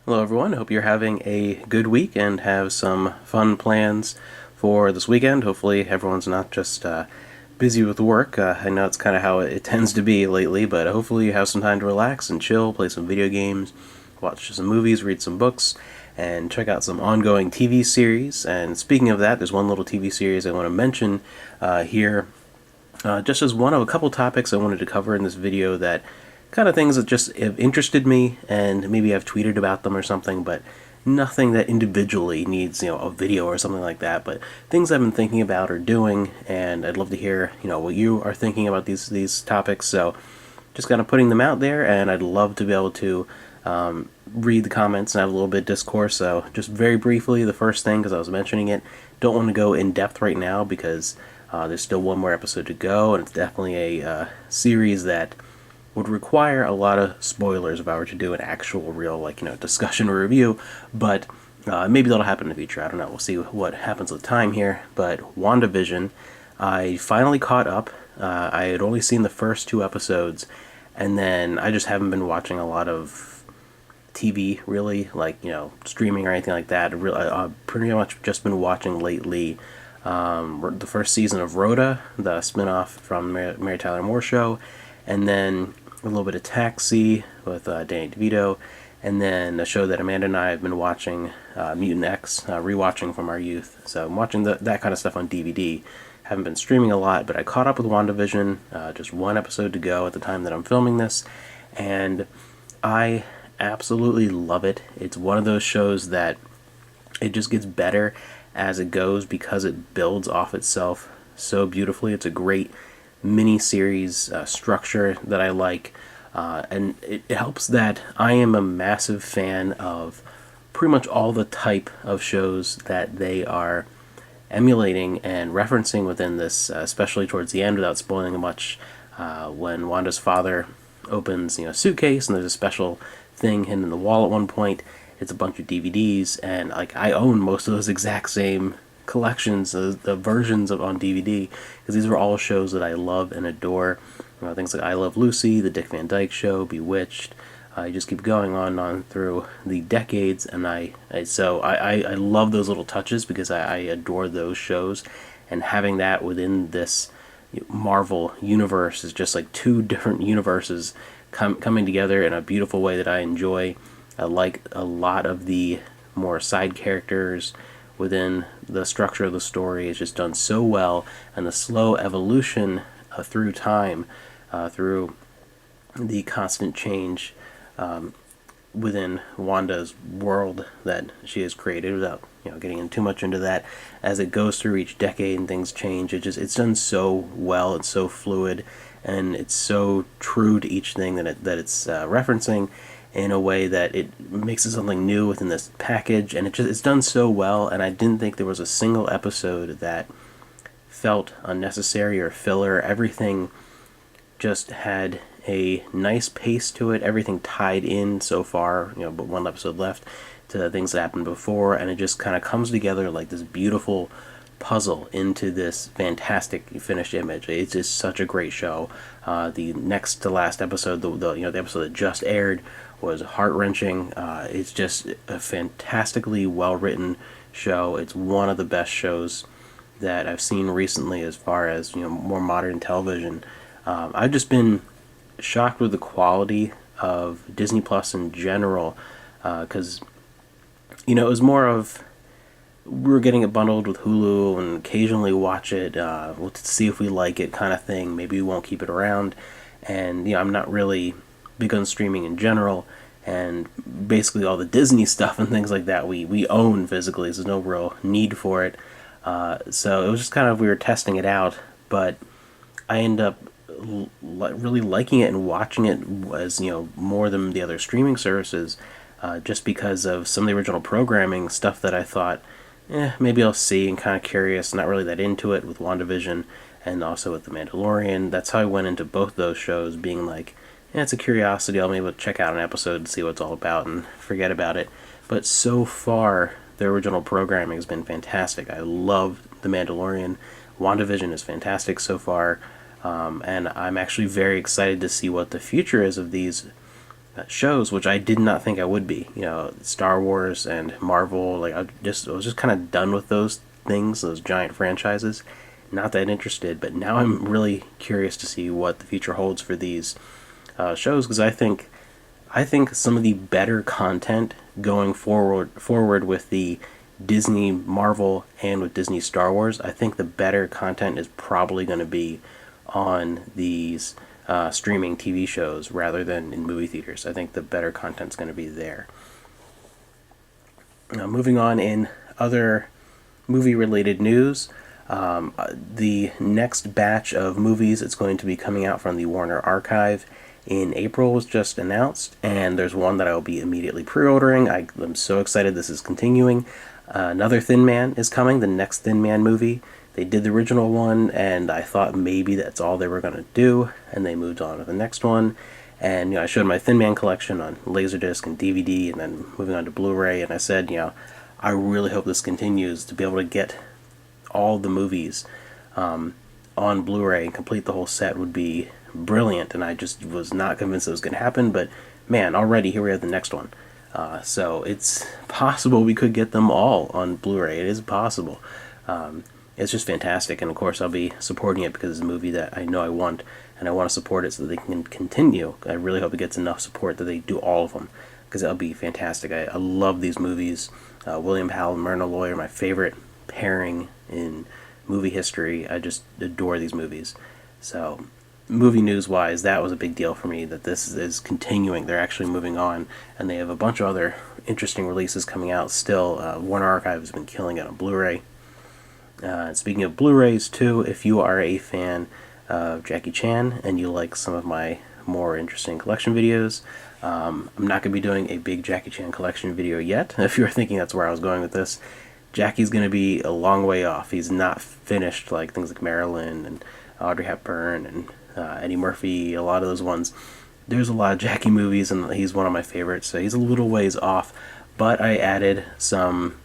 Hello, everyone. Hope you're having a good week and have some fun plans for this weekend. Hopefully, everyone's not just busy with work. I know it's kind of how it tends to be lately, but hopefully, you have some time to relax and chill, play some video games, watch some movies, read some books, and check out some ongoing TV series. And speaking of that, there's one little TV series I want to mention here just as one of a couple topics I wanted to cover in this video that kind of things that just have interested me, and maybe I've tweeted about them or something, but nothing that individually needs, a video or something like that, but things I've been thinking about or doing, and I'd love to hear, what you are thinking about these topics. So just kind of putting them out there, and I'd love to be able to read the comments and have a little bit of discourse. So just very briefly, the first thing, because I was mentioning it, don't want to go in depth right now because there's still one more episode to go, and it's definitely a series that would require a lot of spoilers if I were to do an actual real, discussion or review, but maybe that'll happen in the future. I don't know. We'll see what happens with time here. But WandaVision, I finally caught up. I had only seen the first two episodes, and then I just haven't been watching a lot of TV, really, streaming or anything like that. I've pretty much just been watching lately the first season of Rhoda, the spinoff from Mary Tyler Moore show, and then a little bit of Taxi with Danny DeVito, and then a show that Amanda and I have been watching, Mutant X, rewatching from our youth. So I'm watching that kind of stuff on DVD. Haven't been streaming a lot, but I caught up with WandaVision, just one episode to go at the time that I'm filming this, and I absolutely love it. It's one of those shows that it just gets better as it goes because it builds off itself so beautifully. It's a great mini series structure that I like, and it helps that I am a massive fan of pretty much all the type of shows that they are emulating and referencing within this, especially towards the end without spoiling much. When Wanda's father opens, a suitcase, and there's a special thing hidden in the wall at one point. It's a bunch of DVDs, and I own most of those exact same collections, the versions of on DVD, because these are all shows that I love and adore. Things like I Love Lucy, The Dick Van Dyke Show, Bewitched. I just keep going on and on through the decades, and I love those little touches because I adore those shows, and having that within this Marvel universe is just like two different universes coming together in a beautiful way that I enjoy. I like a lot of the more side characters within the structure of the story is just done so well, and the slow evolution through time, through the constant change within Wanda's world that she has created, without getting in too much into that, as it goes through each decade and things change. It's done so well. It's so fluid, and it's so true to each thing that it's referencing in a way that it makes it something new within this package, and it's done so well. And I didn't think there was a single episode that felt unnecessary or filler. Everything just had a nice pace to it. Everything tied in so far, but one episode left, to the things that happened before, and it just kind of comes together like this beautiful puzzle into this fantastic finished image. It's just such a great show. The next to last episode, the episode that just aired, was heart wrenching. It's just a fantastically well written show. It's one of the best shows that I've seen recently as far as more modern television. I've just been shocked with the quality of Disney Plus in general, because it was more of, we were getting it bundled with Hulu and occasionally watch it, we'll see if we like it kind of thing. Maybe we won't keep it around, and I'm not really big on streaming in general, and basically all the Disney stuff and things like that we own physically, so there's no real need for it. So it was just kind of, we were testing it out, but I end up really liking it and watching it as more than the other streaming services, just because of some of the original programming stuff that I thought, maybe I'll see, and kind of curious, not really that into it, with WandaVision and also with The Mandalorian. That's how I went into both those shows, being like, it's a curiosity, I'll maybe check out an episode and see what it's all about and forget about it. But so far, the original programming has been fantastic. I love The Mandalorian. WandaVision is fantastic so far. And I'm actually very excited to see what the future is of these shows, which I did not think I would be. Star Wars and Marvel. Like I was just kind of done with those things, those giant franchises. Not that interested, but now I'm really curious to see what the future holds for these shows, because I think some of the better content going forward with the Disney Marvel and with Disney Star Wars, I think the better content is probably going to be on these streaming TV shows rather than in movie theaters. I think the better content's going to be there. Now, moving on in other movie-related news, the next batch of movies that's going to be coming out from the Warner Archive in April was just announced, and there's one that I will be immediately pre-ordering. I'm so excited this is continuing. Another Thin Man is coming, the next Thin Man movie. They did the original one, and I thought maybe that's all they were going to do, and they moved on to the next one. And I showed my Thin Man collection on Laserdisc and DVD, and then moving on to Blu-ray, and I said, I really hope this continues, to be able to get all the movies on Blu-ray and complete the whole set would be brilliant, and I just was not convinced it was going to happen, but man, already here we have the next one. So it's possible we could get them all on Blu-ray. It is possible. It's just fantastic, and of course I'll be supporting it because it's a movie that I know I want, and I want to support it so that they can continue. I really hope it gets enough support that they do all of them, because that'll be fantastic. I love these movies. William Powell and Myrna Loy are my favorite pairing in movie history. I just adore these movies. So movie news wise, that was a big deal for me that this is continuing. They're actually moving on, and they have a bunch of other interesting releases coming out still. Warner Archive has been killing it on Blu-ray. Speaking of Blu-rays too, if you are a fan of Jackie Chan and you like some of my more interesting collection videos, I'm not going to be doing a big Jackie Chan collection video yet. If you were thinking that's where I was going with this, Jackie's going to be a long way off. He's not finished like things like Marilyn and Audrey Hepburn and Eddie Murphy, a lot of those ones. There's a lot of Jackie movies, and he's one of my favorites, so he's a little ways off. But I added some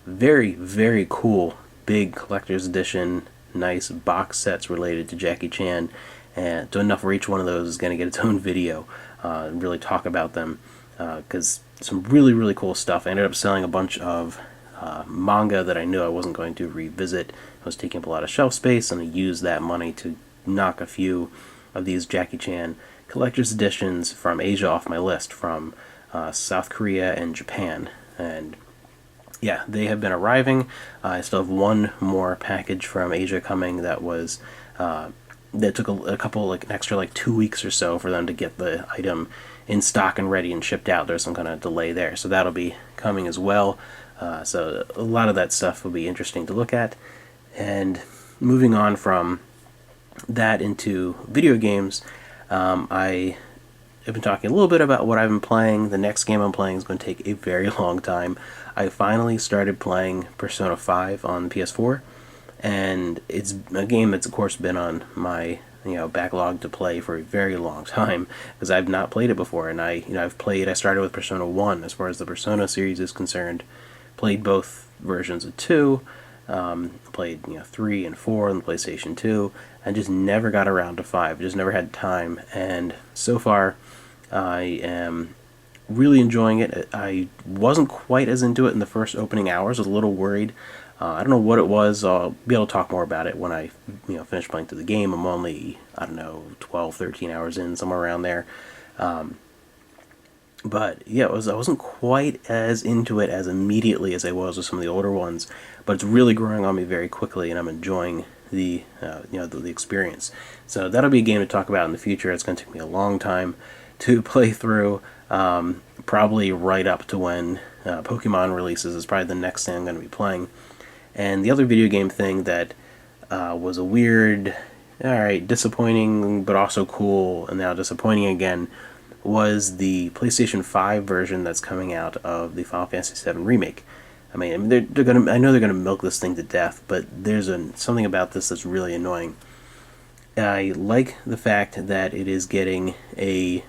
very, very cool, big collector's edition, nice box sets related to Jackie Chan, and to enough where each one of those is going to get its own video and really talk about them, because some really, really cool stuff. I ended up selling a bunch of manga that I knew I wasn't going to revisit. I was taking up a lot of shelf space, and I used that money to knock a few of these Jackie Chan collector's editions from Asia off my list, from South Korea and Japan. And yeah, they have been arriving. I still have one more package from Asia coming that was that took a couple, like an extra 2 weeks or so for them to get the item in stock and ready and shipped out. There's some kind of delay there, so that'll be coming as well. So a lot of that stuff will be interesting to look at. And moving on from that into video games, I have been talking a little bit about what I've been playing. The next game I'm playing is going to take a very long time. I finally started playing Persona 5 on PS4, and it's a game that's of course been on my backlog to play for a very long time, because I've not played it before. And I started with Persona 1 as far as the Persona series is concerned, played both versions of 2, played 3 and 4 on the PlayStation 2, and just never got around to 5. Just never had time, and so far I am really enjoying it. I wasn't quite as into it in the first opening hours. I was a little worried. I don't know what it was. I'll be able to talk more about it when I finish playing through the game. I'm only, 12, 13 hours in, somewhere around there. But yeah, I wasn't quite as into it as immediately as I was with some of the older ones, but it's really growing on me very quickly, and I'm enjoying the experience. So that'll be a game to talk about in the future. It's going to take me a long time to play through, probably right up to when Pokemon releases is probably the next thing I'm going to be playing. And the other video game thing that was a weird, disappointing, but also cool, and now disappointing again, was the PlayStation 5 version that's coming out of the Final Fantasy VII Remake. I know they're gonna milk this thing to death, but there's something about this that's really annoying. I like the fact that it is getting a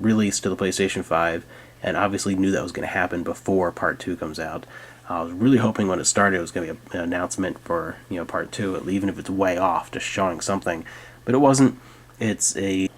release to the PlayStation 5, and obviously knew that was going to happen before Part 2 comes out. I was really hoping when it started it was going to be an announcement for Part 2, even if it's way off, just showing something. But it wasn't. It's a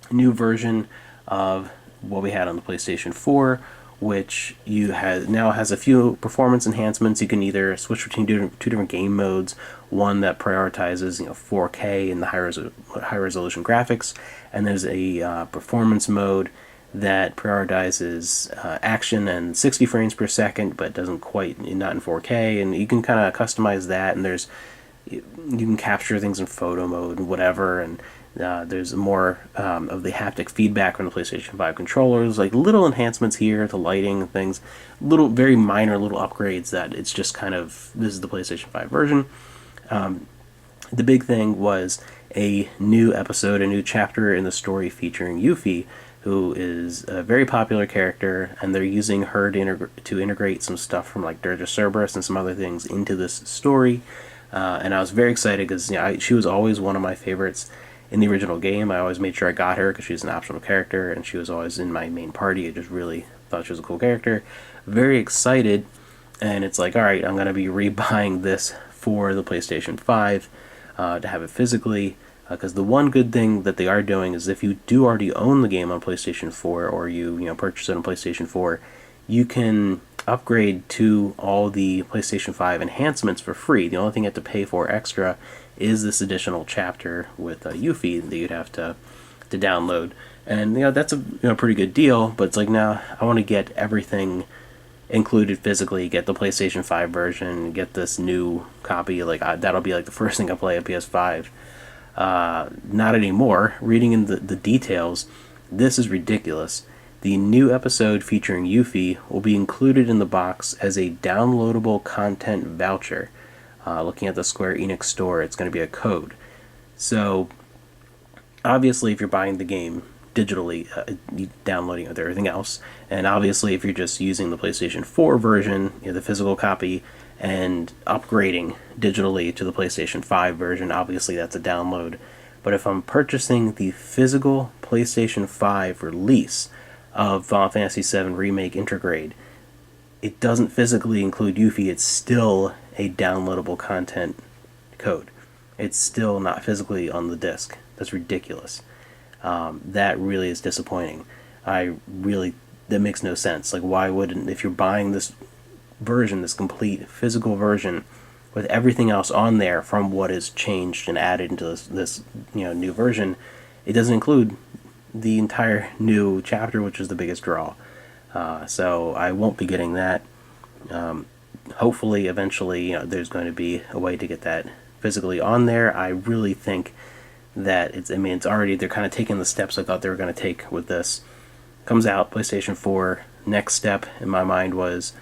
new version of what we had on the PlayStation 4, which now has a few performance enhancements. You can either switch between two different game modes, one that prioritizes 4K and the high resolution graphics, and there's a performance mode that prioritizes action and 60 frames per second, but doesn't quite, not in 4K, and you can kind of customize that, and you can capture things in photo mode and whatever, and there's more of the haptic feedback from the PlayStation 5 controllers, like little enhancements here to lighting and things, very minor little upgrades that it's just kind of, this is the PlayStation 5 version. The big thing was a new episode, a new chapter in the story featuring Yuffie, who is a very popular character, and they're using her to integrate some stuff from like Dirge of Cerberus and some other things into this story. And I was very excited because she was always one of my favorites in the original game. I always made sure I got her because she's an optional character, and she was always in my main party. I just really thought she was a cool character. Very excited, and it's like, alright, I'm going to be rebuying this for the PlayStation 5 to have it physically. Because the one good thing that they are doing is if you do already own the game on PlayStation 4, or you purchase it on PlayStation 4, you can upgrade to all the PlayStation 5 enhancements for free. The only thing you have to pay for extra is this additional chapter with Yuffie that you'd have to download. And that's a pretty good deal, but it's like, now I want to get everything included physically, get the PlayStation 5 version, get this new copy. Like that'll be like the first thing I play on PS5. Not anymore. Reading in the details, this is ridiculous. The new episode featuring Yuffie will be included in the box as a downloadable content voucher. Looking at the Square Enix store, it's going to be a code. So, obviously, if you're buying the game digitally, downloading with everything else, and obviously if you're just using the PlayStation 4 version, the physical copy, and upgrading digitally to the PlayStation 5 version, obviously that's a download. But if I'm purchasing the physical PlayStation 5 release of Final Fantasy VII Remake Intergrade, it doesn't physically include Yuffie. It's still a downloadable content code. It's still not physically on the disc. That's ridiculous. That really is disappointing. That makes no sense. Like, why wouldn't, if you're buying this version, this complete physical version with everything else on there from what is changed and added into this new version, it doesn't include the entire new chapter, which is the biggest draw. So I won't be getting that. Hopefully, eventually, there's going to be a way to get that physically on there. I really think that it's already, they're kind of taking the steps I thought they were going to take with this. Comes out, PlayStation 4. Next step in my mind was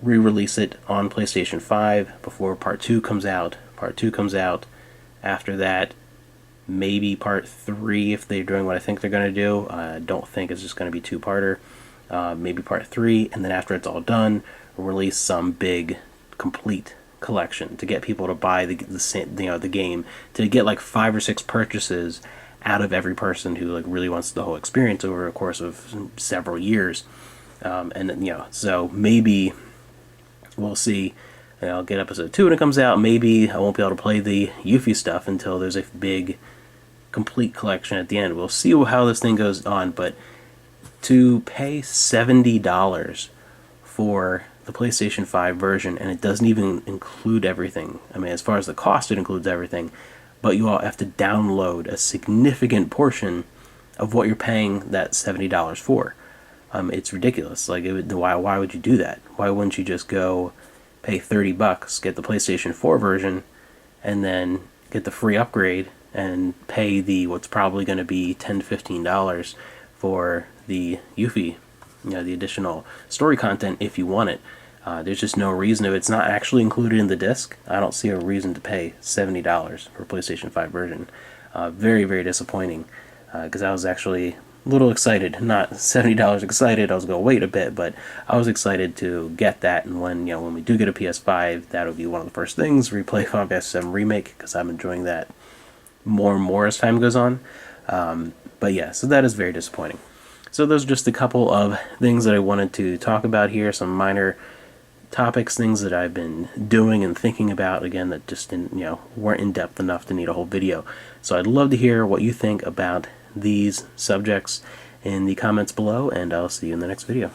re-release it on PlayStation 5 before Part 2 comes out. Part 2 comes out. After that, maybe Part 3 if they're doing what I think they're going to do. I don't think it's just going to be two-parter. Maybe Part 3, and then after it's all done, release some big, complete collection to get people to buy the game, to get like 5 or 6 purchases out of every person who really wants the whole experience over a course of several years. So maybe we'll see. I'll get episode 2 when it comes out. Maybe I won't be able to play the Yuffie stuff until there's a big, complete collection at the end. We'll see how this thing goes on, but to pay $70 for the PlayStation 5 version, and it doesn't even include everything. As far as the cost, it includes everything, but you all have to download a significant portion of what you're paying that $70 for. It's ridiculous. Why would you do that? Why wouldn't you just go pay $30, get the PlayStation 4 version, and then get the free upgrade and pay what's probably going to be $10 to $15 for the Yuffie, the additional story content if you want it. There's just no reason. If it's not actually included in the disc, I don't see a reason to pay $70 for a PlayStation 5 version. Very, very disappointing, because I was actually a little excited. Not $70 excited, I was going to wait a bit, but I was excited to get that, and when we do get a PS5, that'll be one of the first things, replay Final Fantasy VII Remake, because I'm enjoying that more and more as time goes on. But yeah, so that is very disappointing. So those are just a couple of things that I wanted to talk about here, some minor topics, things that I've been doing and thinking about, again, that just didn't, weren't in depth enough to need a whole video. So I'd love to hear what you think about these subjects, in the comments below, and I'll see you in the next video.